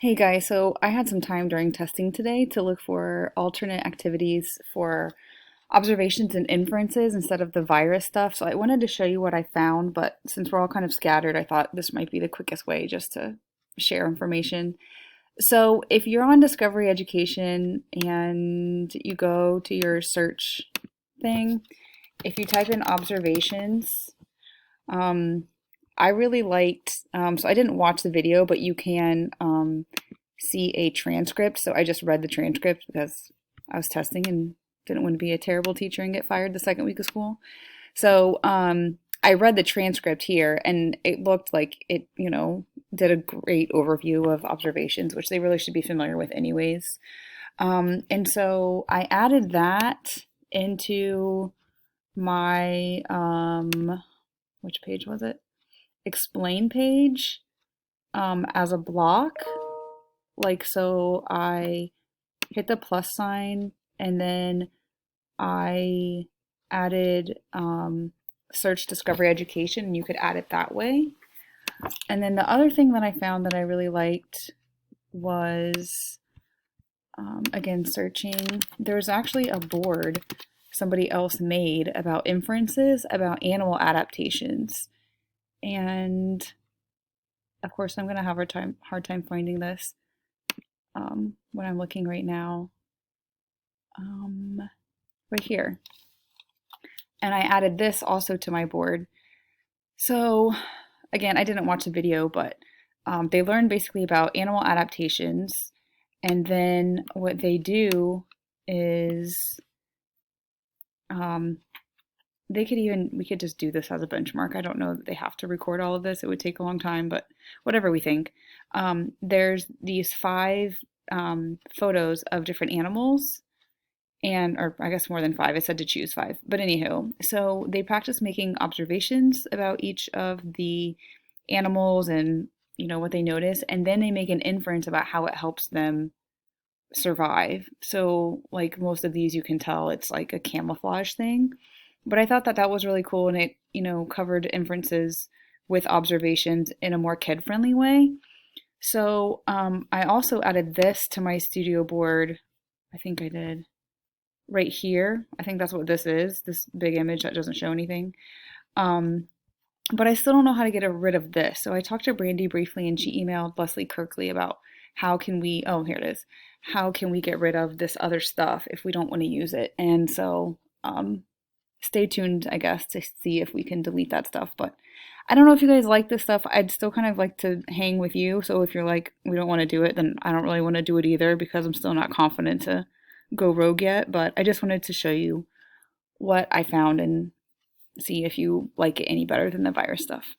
Hey guys, so I had some time during testing today to look for alternate activities for observations and inferences instead of the virus stuff. So I wanted to show you what I found, but since we're all kind of scattered, I thought this might be the quickest way just to share information. So if you're on Discovery Education and you go to your search thing, if you type in observations, um, I really liked, so I didn't watch the video, but you can see a transcript. So I just read the transcript because I was testing and didn't want to be a terrible teacher and get fired the second week of school. So I read the transcript here and it looked like it, did a great overview of observations, which they really should be familiar with anyways. And so I added that into my, which page was it? Explain page as a block. Like, so I hit the plus sign and then I added search Discovery Education and you could add it that way. And then the other thing that I found that I really liked was, again, searching. There's actually a board somebody else made about inferences about animal adaptations. And of course, I'm going to have a hard time finding this when I'm looking right now. Right here. And I added this also to my board. So again, I didn't watch the video, but they learn basically about animal adaptations. And then what they do is we could just do this as a benchmark. I don't know that they have to record all of this. It would take a long time, but whatever we think. There's these five photos of different animals or I guess more than five. It said to choose five. But anywho, so they practice making observations about each of the animals and what they notice, and then they make an inference about how it helps them survive. So like most of these you can tell it's like a camouflage thing. But I thought that that was really cool and it, covered inferences with observations in a more kid-friendly way. So I also added this to my studio board. I think I did right here. I think that's what this is, this big image that doesn't show anything. But I still don't know how to get rid of this. So I talked to Brandy briefly and she emailed Leslie Kirkley about how can we, oh, here it is. How can we get rid of this other stuff if we don't want to use it? And so stay tuned, I guess, to see if we can delete that stuff. But I don't know if you guys like this stuff. I'd still kind of like to hang with you. So if you're like, we don't want to do it, then I don't really want to do it either because I'm still not confident to go rogue yet. But I just wanted to show you what I found and see if you like it any better than the virus stuff.